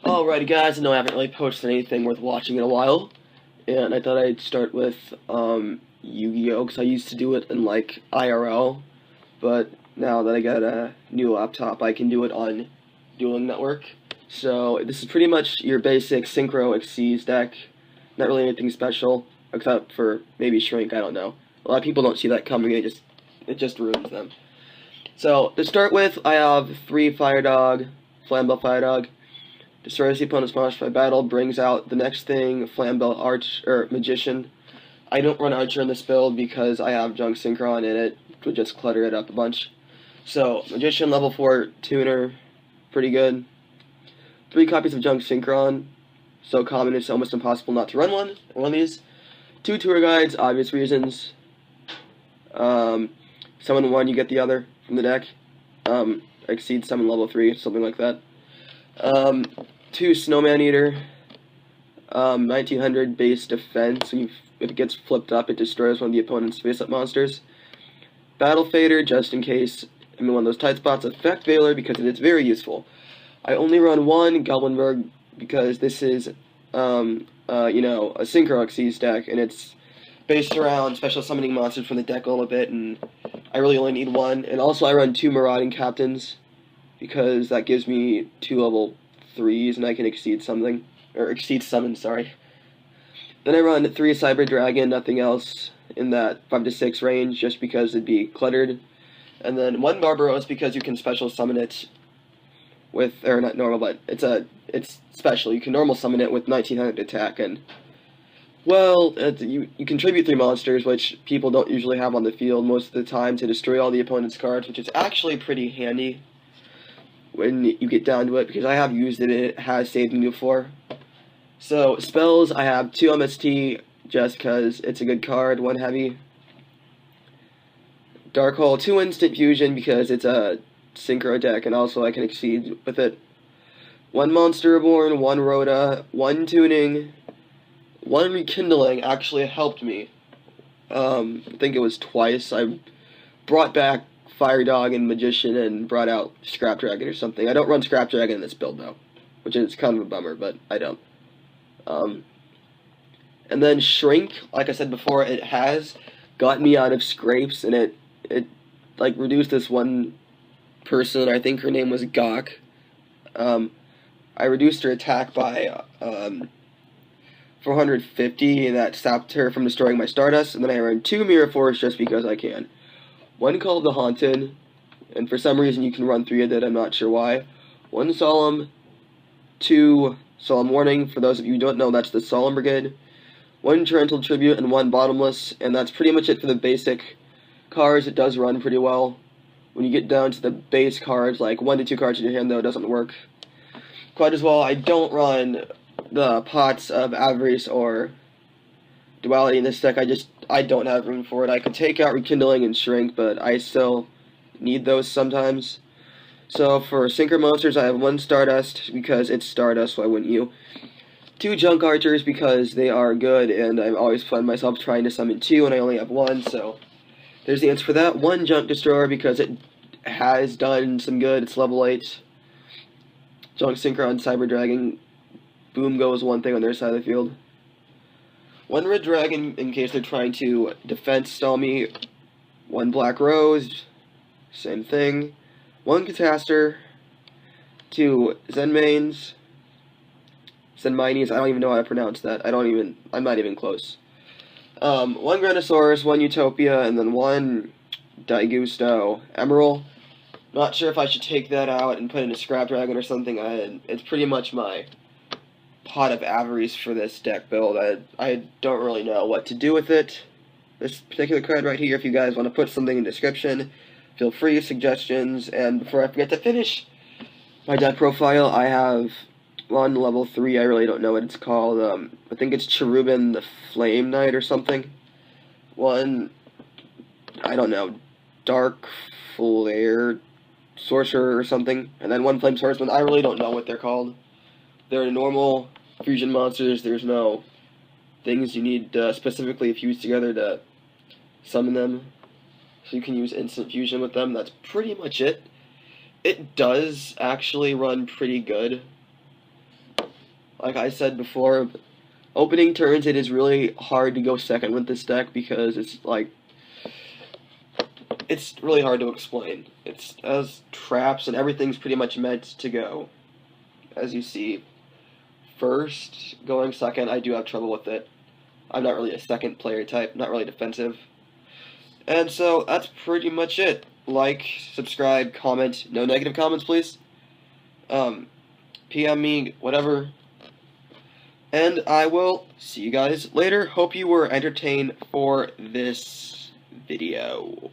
Alrighty guys, I know I haven't really posted anything worth watching in a while, and I thought I'd start with Yu-Gi-Oh! Because I used to do it in like IRL, but now that I got a new laptop, I can do it on Dueling Network. So this is pretty much your basic Synchro Xyz deck, not really anything special, except for maybe Shrink, I don't know. A lot of people don't see that coming, it just ruins them. So, to start with, I have 3 Fire Dog, Flamvell Fire Dog. Destroys the opponent's monster by battle, brings out the next thing, Flamvell Magician. I don't run Archer in this build because I have Yugioh-Synchro in it, which would just clutter it up a bunch. So, Magician, level 4 tuner, pretty good. 3 copies of Yugioh-Synchro, so common it's almost impossible not to run one of these. 2 tour guides, obvious reasons. Summon one, you get the other from the deck. Exceed summon level 3, something like that. 2 Snowman Eater, 1900 base defense. If it gets flipped up, it destroys one of the opponent's face-up monsters. Battle Fader, just in case I'm in one of those tight spots. Effect Veiler, because it is very useful. I only run 1 Goblinberg because this is, a Synchro Xyz deck, and it's based around special summoning monsters from the deck a little bit, and I really only need 1. And also I run 2 Marauding Captains, because that gives me 2 level 3s, and I can exceed summon, sorry. Then I run 3 Cyber Dragon, nothing else in that 5 to 6 range, just because it'd be cluttered. And then 1 Barbaros, because you can special summon it with, or not normal, but it's special. You can normal summon it with 1900 attack, and, well, you contribute 3 monsters, which people don't usually have on the field most of the time, to destroy all the opponent's cards, which is actually pretty handy when you get down to it, because I have used it and it has saved me before. So, spells, I have 2 MST, just because it's a good card, 1 heavy. Dark Hole, 2 Instant Fusion, because it's a Synchro deck, and also I can exceed with it. 1 Monster Reborn, 1 Rhoda, 1 Tuning, 1 Rekindling actually helped me. I think it was twice. I brought back Fire Dog and Magician and brought out Scrap Dragon or something. I don't run Scrap Dragon in this build though, which is kind of a bummer, but I don't. And then Shrink, like I said before, it has got me out of scrapes, and it like reduced this one person, I think her name was Gawk. I reduced her attack by 450, and that stopped her from destroying my Stardust, and then I ran 2 Mirror Force just because I can. 1 Call of the Haunted, and for some reason you can run 3 of that, I'm not sure why. 1 Solemn, 2 Solemn Warning, for those of you who don't know, that's the Solemn Brigade. 1 Torrential Tribute, and 1 Bottomless, and that's pretty much it for the basic cards. It does run pretty well. When you get down to the base cards, like 1 to 2 cards in your hand, though, it doesn't work quite as well. I don't run the pots of Avarice or Duality in this deck. I don't have room for it. I could take out Rekindling and Shrink, but I still need those sometimes. So for Synchro monsters, I have 1 Stardust, because it's Stardust, why wouldn't you? 2 Junk Archers, because they are good, and I always find myself trying to summon 2, and I only have 1, so there's the answer for that. 1 Junk Destroyer, because it has done some good. It's level 8. Yugioh-Synchro and Cyber Dragon, boom goes one thing on their side of the field. 1 Red Dragon, in case they're trying to defense stall me. 1 Black Rose, same thing. 1 Catastor. 2 Zenmaines. Zenmines, I don't even know how to pronounce that. I'm not even close. 1 Granosaurus, 1 Utopia, and then 1 Daigusto Emerald. Not sure if I should take that out and put in a Scrap Dragon or something. It's pretty much my pot of Avarice for this deck build. I don't really know what to do with it. This particular card right here, if you guys want to put something in the description, feel free, suggestions. And before I forget to finish my deck profile, I have 1 level 3, I really don't know what it's called. I think it's Cherubin the Flame Knight or something. 1, I don't know, Dark Flare Sorcerer or something. And then 1 Flame Swordsman. I really don't know what they're called. They're normal fusion monsters. There's no things you need specifically fused together to summon them. So you can use instant fusion with them. That's pretty much it. It does actually run pretty good. Like I said before, opening turns it is really hard to go second with this deck because it's really hard to explain. It's as traps and everything's pretty much meant to go. As you see, first, going second, I do have trouble with it. I'm not really a second player type, not really defensive. And so that's pretty much it. Like, subscribe, comment, no negative comments, please. PM me, whatever. And I will see you guys later. Hope you were entertained for this video.